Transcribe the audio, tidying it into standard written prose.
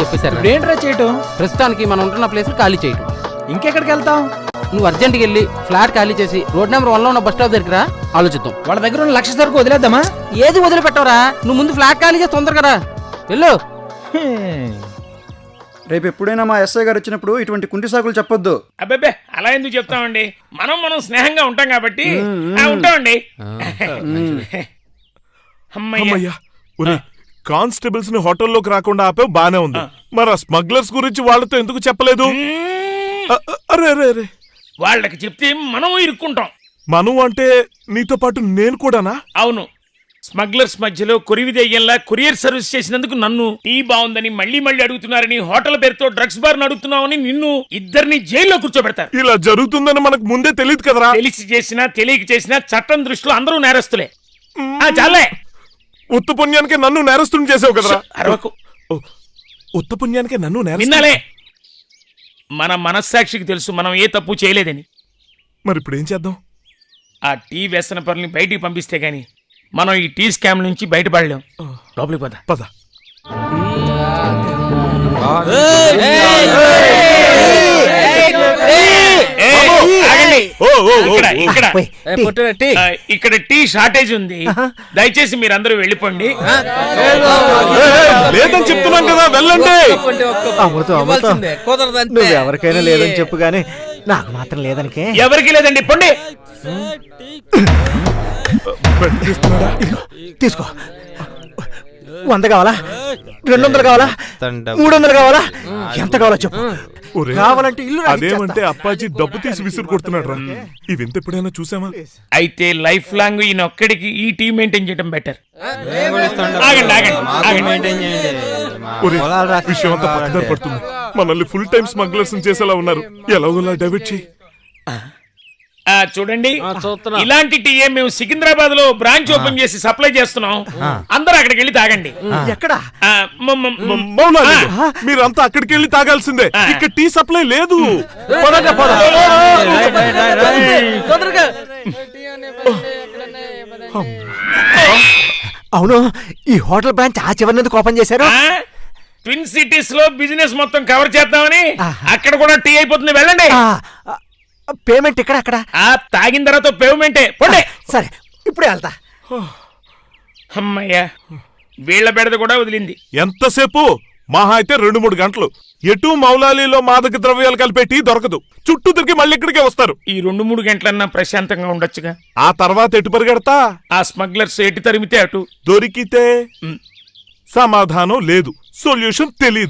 చెప్పేశారు. ఏంట్రా చేయటం? ప్రస్తుతానికి మనం ఉంటున్న ప్లేస్ ఖాళీ చేయటం. ఇంకెక్కడికి వెళ్తాం? నువ్వు అర్జెంట్కి వెళ్ళి ఫ్లాట్ ఖాళీ చేసి రోడ్ నెంబర్ 1లో ఉన్న బస్ స్టాప్ దగ్గర ఆలోచిద్దాం. వాళ్ళ దగ్గర ఉన్న 1,00,000 సరుకు వదిలేద్దామా? ఏది వదిలిపెట్టవరా, నువ్వు ముందు ఫ్లాట్ ఖాళీ చేసి తొందరగా వెళ్ళు. రేపు ఎప్పుడైనా మా ఎస్ఐ గారు వచ్చినప్పుడు ఇటువంటి కుంటి సాకులు చెప్పొద్దు. అబ్బాబే అలా ఎందుకు చెప్తామండి, మనం స్నేహంగా ఉంటాం కాబట్టి ఉంటామండి. అమ్మయ్యా, కానిస్టేబుల్స్ ని హోటల్లోకి రాకుండా ఆపే బానే ఉంది. మరి ఆ స్మగ్లర్స్ గురించి వాళ్ళతో ఎందుకు చెప్పలేదు? అరే అరే అరే, వాళ్ళకి చెప్తే మనం ఇరుక్కుంటాం. మనం అంటే నీతో పాటు నేను కూడానా? అవును, స్మగ్లర్స్ మధ్యలో కొరివి దెయ్యంలా కొరియర్ సర్వీస్ చేసినందుకు నన్ను టీ బాగుందని మళ్ళీ అడుగుతున్నారని, హోటల్ పేరుతో డ్రగ్స్ బార్ నడుపుతున్నావని నిన్ను ఇద్దరిని జైల్లో కూర్చోబెడతారు. ఇలా జరుగుతుందని మనకు ముందే తెలియదు కదరా. తెలిసి చేసినా తెలియక చేసినా చట్టం దృష్టిలో అందరూ నేరస్తులే. చాలే, ఉత్త పుణ్యానికే నన్ను నేరస్తుని చేసావు కదరా. అరవకు. ఉత్త పుణ్యానికే నన్ను విన్నాలే, మన మనస్సాక్షికి తెలుసు మనం ఏ తప్పు చేయలేదని. మరి ఇప్పుడు ఏం చేద్దాం? ఆ టీ వ్యసన పరుల్ని బయటికి పంపిస్తే గాని మనం ఈ టీ స్కామ్ నుంచి బయటపడలేం. లోపలికి పద పద. ఇక్కడ టీ షార్టేజ్ ఉంది, దయచేసి మీరందరూ వెళ్ళిపోండి. లేదని చెప్తున్నాం కదా, వెళ్ళండి. నువ్వు ఎవరికైనా లేదని చెప్పు గానీ నాకు మాత్రం లేదనికే. ఎవరికి లేదండి, పొండి. తీసుకో. 100 కావాలా? 200 కావాలా? 300 కావాలా? ఎంత కావాలో చెప్పు. కావాలంటే ఇల్లు. అదేమంటే అప్పాజీ డబ్బు తీసి విసురు కొడుతున్నాడు రా. ఇవింత ఎప్పుడైనా చూసామా? అయితే లైఫ్ లాంగ్ ఈయన ఒక్కడికి ఈ టీ మెయింటైన్ చేయడం బెటర్. విషయం అంతా పక్కదారి పడుతుంది. మనల్ని ఫుల్ టైం స్మగ్లర్స్ చేసేలా ఉన్నారు. ఎలాగోలా డైవర్ట్ చేయి. చూడండి, ఇలాంటి టీయే మేము సికింద్రాబాద్ లో బ్రాంచ్ ఓపెన్ చేసి సప్లై చేస్తున్నాం. అందరూ అక్కడికి వెళ్ళి తాగండి. ఎక్కడ? మీరంతా అక్కడికి వెళ్ళి తాగాల్సిందే. ఇక్కడ టీ సప్లై లేదు. అవును, ఈ హోటల్ బ్రాంచ్ ఆ చివరి ఎందుకు ఓపెన్ చేశారు? ట్విన్ సిటీస్ లో బిజినెస్ మొత్తం కవర్ చేద్దామని. అక్కడ కూడా టీ అయిపోతుంది, వెళ్ళండి. పేమెంట్ ఇక్కడ అక్కడ తాగిన తర్వాత పేమెంటే. సరే, ఇప్పుడే వెళ్తా. అమ్మయ్యా, వీళ్ల బెడద కూడా వదిలింది. ఎంతసేపు? మహా అయితే 2-3 గంటలు. ఎటు మౌలాలీలో మాదక ద్రవ్యాలు కలిపే టీ దొరకదు. చుట్టూ తిరిగి మళ్ళీ ఇక్కడికే వస్తారు. ఈ 2-3 గంటలన్నా ప్రశాంతంగా ఉండొచ్చుగా. ఆ తర్వాత ఎటు పరిగెడతా? ఆ స్మగ్లర్స్ ఎటు తరిమితే అటు. దొరికితే సమాధానం లేదు, సొల్యూషన్ తెలీదు.